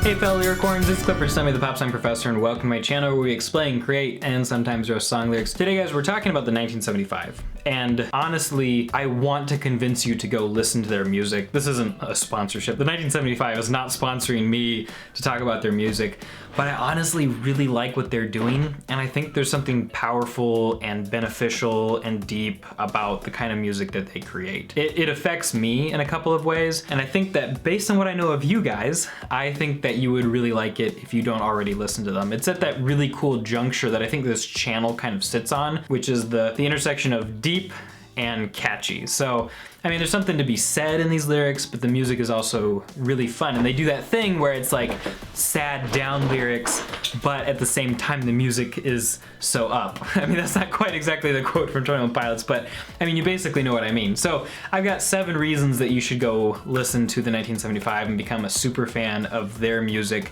Hey fellow lyricorns, it's Clifford Stummy, the Pop Song Professor, and welcome to my channel where we explain, create, and sometimes roast song lyrics. Today guys, we're talking about the 1975, and honestly, I want to convince you to go listen to their music. This isn't a sponsorship. The 1975 is not sponsoring me to talk about their music, but I honestly really like what they're doing, and I think there's something powerful and beneficial and deep about the kind of music that they create. It affects me in a couple of ways, and I think that based on what I know of you guys, I think that you would really like it if you don't already listen to them. It's at that really cool juncture that I think this channel kind of sits on, which is the intersection of deep and catchy. So, I mean, there's something to be said in these lyrics, but the music is also really fun. And they do that thing where it's like sad down lyrics, but at the same time, the music is so up. I mean, that's not quite exactly the quote from 21 Pilots, but I mean, you basically know what I mean. So I've got 7 reasons that you should go listen to the 1975 and become a super fan of their music.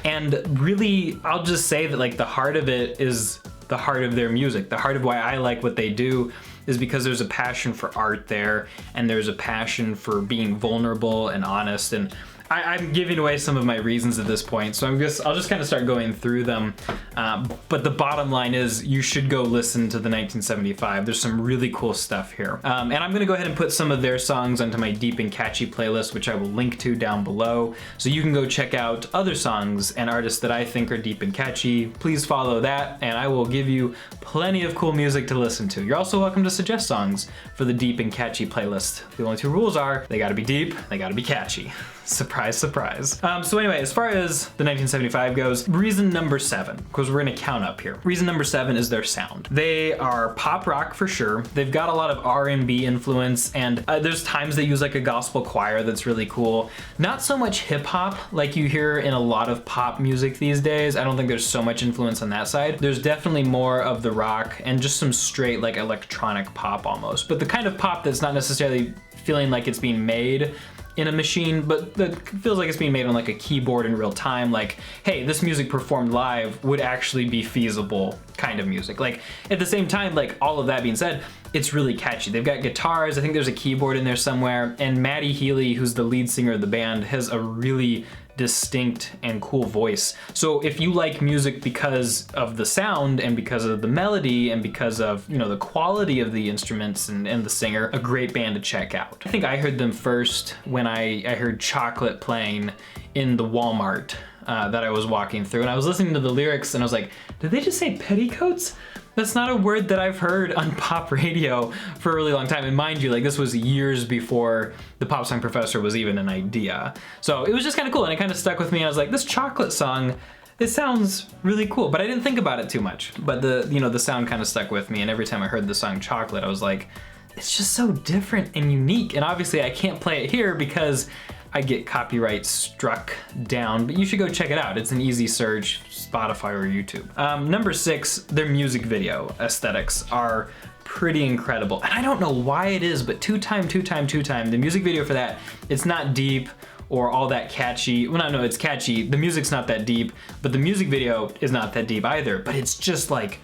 And really, I'll just say that like the heart of it is the heart of their music. The heart of why I like what they do is because there's a passion for art there, and there's a passion for being vulnerable and honest. And I'm giving away some of my reasons at this point, so I'll just kind of start going through them. But the bottom line is you should go listen to the 1975. There's some really cool stuff here. And I'm gonna go ahead and put some of their songs onto my deep and catchy playlist, which I will link to down below. So you can go check out other songs and artists that I think are deep and catchy. Please follow that, and I will give you plenty of cool music to listen to. You're also welcome to suggest songs for the deep and catchy playlist. The only 2 rules are they gotta be deep, they gotta be catchy. Surprise, surprise. So anyway, as far as the 1975 goes, reason number 7, because we're gonna count up here. Reason number 7 is their sound. They are pop rock for sure. They've got a lot of R&B influence, and there's times they use like a gospel choir that's really cool. Not so much hip hop like you hear in a lot of pop music these days. I don't think there's so much influence on that side. There's definitely more of the rock and just some straight like electronic pop almost, but the kind of pop that's not necessarily feeling like it's being made in a machine, but that feels like it's being made on like a keyboard in real time. Like, hey, this music performed live would actually be feasible kind of music. Like, at the same time, like all of that being said, it's really catchy. They've got guitars, I think there's a keyboard in there somewhere, and Matty Healy, who's the lead singer of the band, has a really distinct and cool voice. So if you like music because of the sound and because of the melody and because of, you know, the quality of the instruments and the singer, a great band to check out. I think I heard them first when I heard Chocolate playing in the Walmart that I was walking through, and I was listening to the lyrics and I was like, did they just say petticoats? That's not a word that I've heard on pop radio for a really long time. And mind you, like this was years before the Pop Song Professor was even an idea. So it was just kind of cool, and it kind of stuck with me. I was like, this Chocolate song, it sounds really cool, but I didn't think about it too much. But the sound kind of stuck with me, and every time I heard the song Chocolate, I was like, it's just so different and unique. And obviously I can't play it here because I get copyright struck down, but you should go check it out. It's an easy search, Spotify or YouTube. Number 6, their music video aesthetics are pretty incredible. And I don't know why it is, but Two Time, the music video for that, it's not deep or all that catchy. Well, no, it's catchy. The music's not that deep, but the music video is not that deep either, but it's just like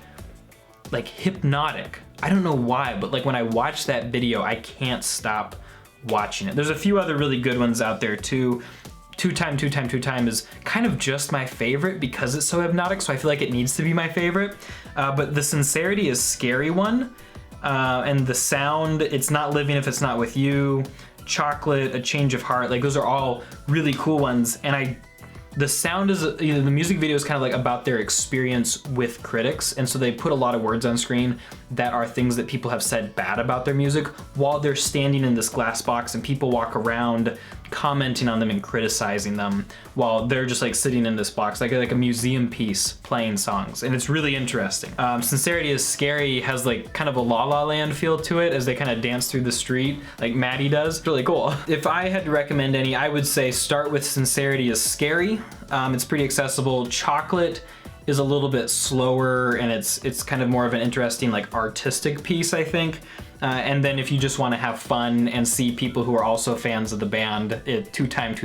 hypnotic. I don't know why, but like when I watch that video, I can't stop watching it. There's a few other really good ones out there too. Two Time is kind of just my favorite because it's so hypnotic, so I feel like it needs to be my favorite. But the Sincerity is Scary one, and the sound, It's Not Living If It's Not With You, Chocolate, A Change of Heart, like those are all really cool ones. And the sound is, the music video is kind of like about their experience with critics, and so they put a lot of words on screen that are things that people have said bad about their music while they're standing in this glass box, and people walk around commenting on them and criticizing them while they're just like sitting in this box, like a museum piece playing songs, and it's really interesting. Sincerity is Scary has like kind of a La La Land feel to it as they kind of dance through the street like Maddie does. It's really cool. If I had to recommend any, I would say start with Sincerity is Scary. It's pretty accessible. Chocolate is a little bit slower, and it's kind of more of an interesting like artistic piece, I think. And then if you just want to have fun and see people who are also fans of the band, Two Time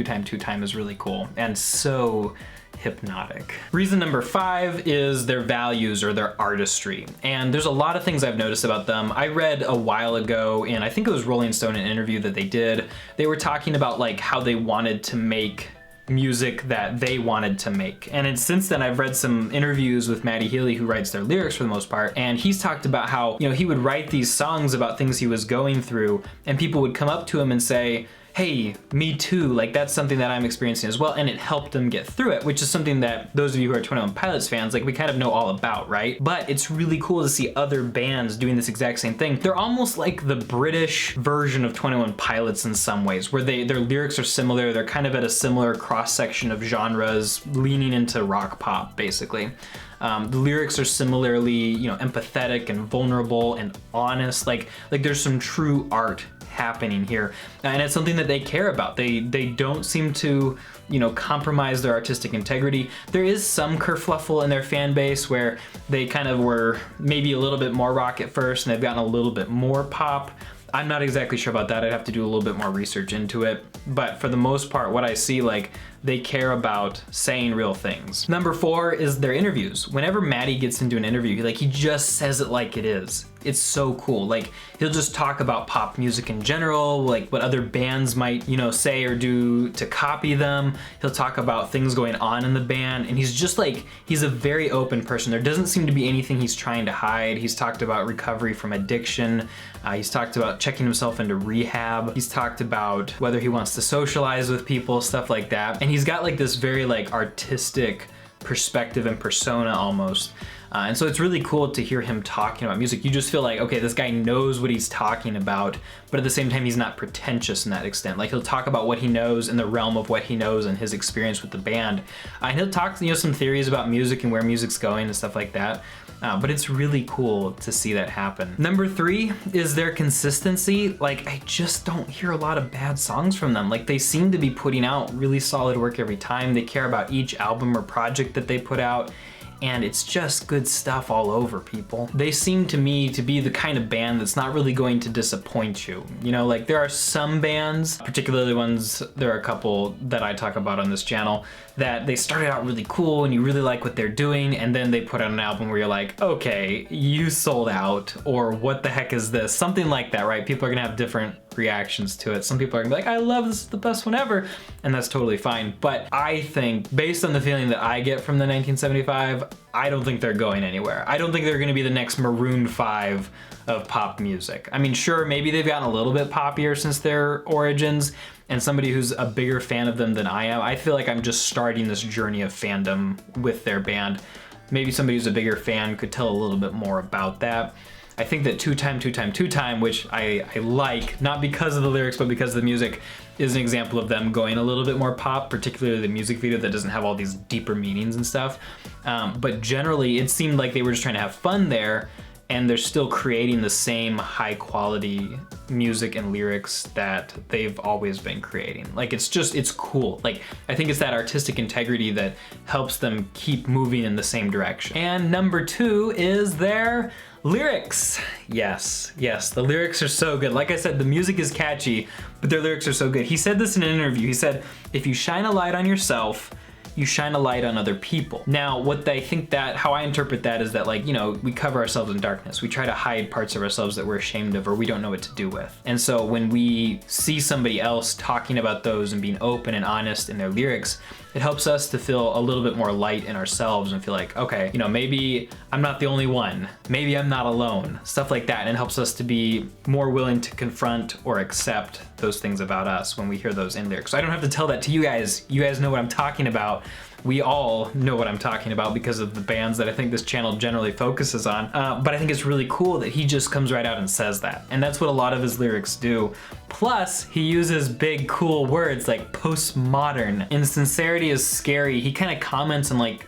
is really cool and so hypnotic. Reason number 5 is their values or their artistry. And there's a lot of things I've noticed about them. I read a while ago in, I think it was Rolling Stone, an interview that they did. They were talking about like how they wanted to make music that they wanted to make. And since then, I've read some interviews with Matty Healy, who writes their lyrics for the most part, and he's talked about how, you know, he would write these songs about things he was going through, and people would come up to him and say, hey, me too, like that's something that I'm experiencing as well, and it helped them get through it, which is something that those of you who are 21 Pilots fans, like we kind of know all about, right? But it's really cool to see other bands doing this exact same thing. They're almost like the British version of 21 Pilots in some ways, where their lyrics are similar, they're kind of at a similar cross-section of genres, leaning into rock pop, basically. The lyrics are similarly, you know, empathetic and vulnerable and honest, like there's some true art happening here, and it's something that they care about. They don't seem to, you know, compromise their artistic integrity. There is some kerfluffle in their fan base where they kind of were maybe a little bit more rock at first and they've gotten a little bit more pop. I'm not exactly sure about that. I'd have to do a little bit more research into it. But for the most part, what I see, like, they care about saying real things. Number 4 is their interviews. Whenever Matty gets into an interview, he just says it like it is. It's so cool. Like, he'll just talk about pop music in general, like what other bands might, you know, say or do to copy them. He'll talk about things going on in the band, and he's just like, he's a very open person. There doesn't seem to be anything he's trying to hide. He's talked about recovery from addiction. He's talked about checking himself into rehab. He's talked about whether he wants to socialize with people, stuff like that. And he's got like this very like artistic perspective and persona almost. And so it's really cool to hear him talking about music. You just feel like, okay, this guy knows what he's talking about, but at the same time, he's not pretentious in that extent. Like, he'll talk about what he knows in the realm of what he knows and his experience with the band. And he'll talk, you know, some theories about music and where music's going and stuff like that. But it's really cool to see that happen. Number 3 is their consistency. Like, I just don't hear a lot of bad songs from them. Like, they seem to be putting out really solid work every time. They care about each album or project that they put out, and it's just good stuff all over, people. They seem to me to be the kind of band that's not really going to disappoint you. You know, like, there are some bands, particularly ones, there are a couple that I talk about on this channel, that they started out really cool and you really like what they're doing, and then they put out an album where you're like, okay, you sold out, or what the heck is this? Something like that, right? People are gonna have different reactions to it. Some people are gonna be like, I love this, is the best one ever, and that's totally fine. But I think, based on the feeling that I get from the 1975, I don't think they're going anywhere. I don't think they're gonna be the next Maroon 5 of pop music. I mean, sure, maybe they've gotten a little bit poppier since their origins, and somebody who's a bigger fan of them than I am, I feel like I'm just starting this journey of fandom with their band. Maybe somebody who's a bigger fan could tell a little bit more about that. I think that Two Time, which I like, not because of the lyrics, but because of the music, is an example of them going a little bit more pop, particularly the music video that doesn't have all these deeper meanings and stuff. But generally, it seemed like they were just trying to have fun there, and they're still creating the same high quality music and lyrics that they've always been creating. Like, it's cool. Like, I think it's that artistic integrity that helps them keep moving in the same direction. And number 2 is their lyrics. Yes, the lyrics are so good. Like I said, the music is catchy, but their lyrics are so good. He said this in an interview. He said, if you shine a light on yourself, you shine a light on other people. Now, how I interpret that is that, like, you know, we cover ourselves in darkness. We try to hide parts of ourselves that we're ashamed of or we don't know what to do with. And so when we see somebody else talking about those and being open and honest in their lyrics, it helps us to feel a little bit more light in ourselves and feel like, okay, you know, maybe I'm not the only one. Maybe I'm not alone. Stuff like that. And it helps us to be more willing to confront or accept those things about us when we hear those in lyrics. So I don't have to tell that to you guys. You guys know what I'm talking about. We all know what I'm talking about because of the bands that I think this channel generally focuses on. But I think it's really cool that he just comes right out and says that. And that's what a lot of his lyrics do. Plus, he uses big, cool words like postmodern. Insincerity is scary. He kind of comments on like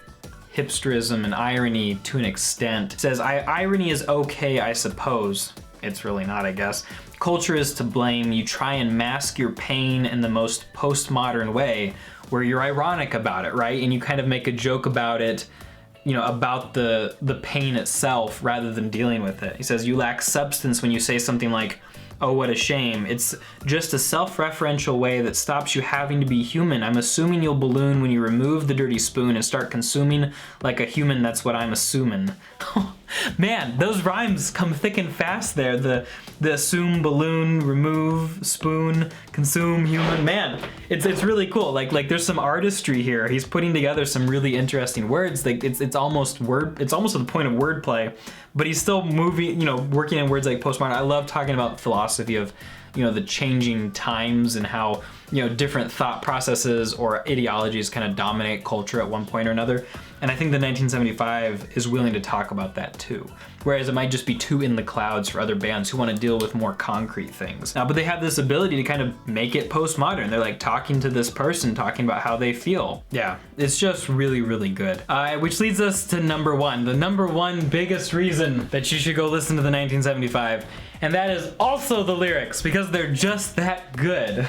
hipsterism and irony to an extent. Says, irony is okay, I suppose. It's really not, I guess. Culture is to blame. You try and mask your pain in the most postmodern way, where you're ironic about it, right? And you kind of make a joke about it, you know, about the pain itself rather than dealing with it. He says, you lack substance when you say something like, oh, what a shame. It's just a self-referential way that stops you having to be human. I'm assuming you'll balloon when you remove the dirty spoon and start consuming like a human. That's what I'm assuming. Man, those rhymes come thick and fast there. The assume, balloon, remove, spoon, consume, human. Man, it's really cool. Like there's some artistry here. He's putting together some really interesting words. Like it's almost to the point of wordplay, but he's still working in words like postmodern. I love talking about philosophy of, the changing times and how, different thought processes or ideologies kind of dominate culture at one point or another. And I think the 1975 is willing to talk about that too. Whereas it might just be too in the clouds for other bands who want to deal with more concrete things. But they have this ability to kind of make it postmodern. They're like talking to this person, talking about how they feel. Yeah, it's just really, really good. Which leads us to number one, the number one biggest reason that you should go listen to the 1975. And that is also the lyrics, because they're just that good.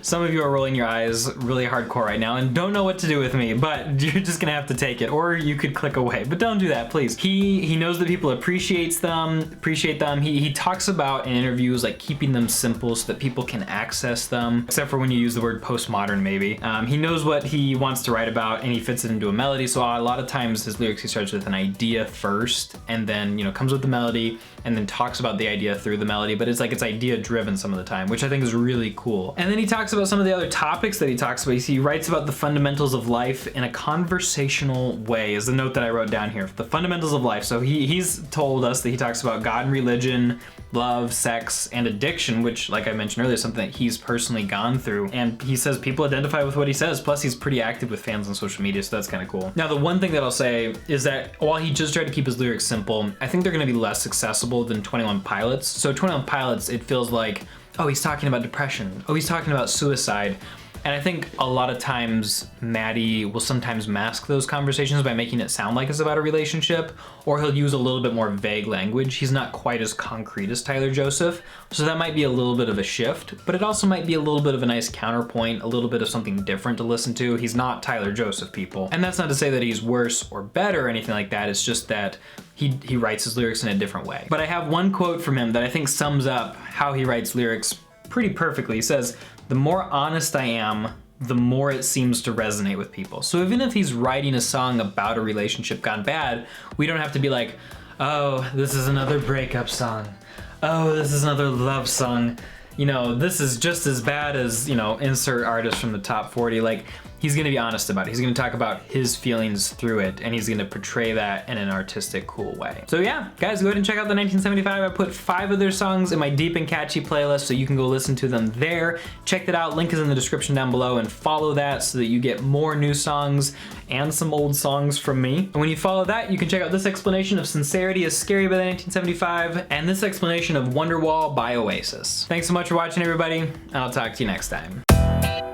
Some of you are rolling your eyes really hardcore right now and don't know what to do with me, but you're just gonna have to take it, or you could click away, but don't do that, please. He knows that people appreciate them. He talks about in interviews like keeping them simple so that people can access them, except for when you use the word postmodern maybe. He knows what he wants to write about and he fits it into a melody, so a lot of times his lyrics he starts with an idea first and then comes with the melody and then talks about the idea through the melody, but it's idea driven some of the time, which I think is really cool. And then he talks about some of the other topics that he talks about. He writes about the fundamentals of life in a conversational way, is the note that I wrote down here. The fundamentals of life. So he's told us that he talks about God and religion, love, sex, and addiction, which, like I mentioned earlier, is something that he's personally gone through. And he says people identify with what he says, plus he's pretty active with fans on social media, so that's kind of cool. Now, the one thing that I'll say is that while he just tried to keep his lyrics simple, I think they're going to be less accessible than 21 Pilots. So 21 Pilots, it feels like, oh, he's talking about depression. Oh, he's talking about suicide. And I think a lot of times Maddie will sometimes mask those conversations by making it sound like it's about a relationship, or he'll use a little bit more vague language. He's not quite as concrete as Tyler Joseph, so that might be a little bit of a shift, but it also might be a little bit of a nice counterpoint, a little bit of something different to listen to. He's not Tyler Joseph, people. And that's not to say that he's worse or better or anything like that. It's just that he writes his lyrics in a different way. But I have one quote from him that I think sums up how he writes lyrics pretty perfectly. He says, "The more honest I am, the more it seems to resonate with people." So even if he's writing a song about a relationship gone bad, we don't have to be like, oh, this is another breakup song. Oh, this is another love song. This is just as bad as, insert artist from the top 40. Like, he's gonna be honest about it. He's gonna talk about his feelings through it, and he's gonna portray that in an artistic, cool way. So yeah, guys, go ahead and check out the 1975. I put 5 of their songs in my Deep and Catchy playlist, so you can go listen to them there. Check that out, link is in the description down below, and follow that so that you get more new songs and some old songs from me. And when you follow that, you can check out this explanation of Sincerity is Scary by the 1975, and this explanation of Wonderwall by Oasis. Thanks so much for watching, everybody, and I'll talk to you next time.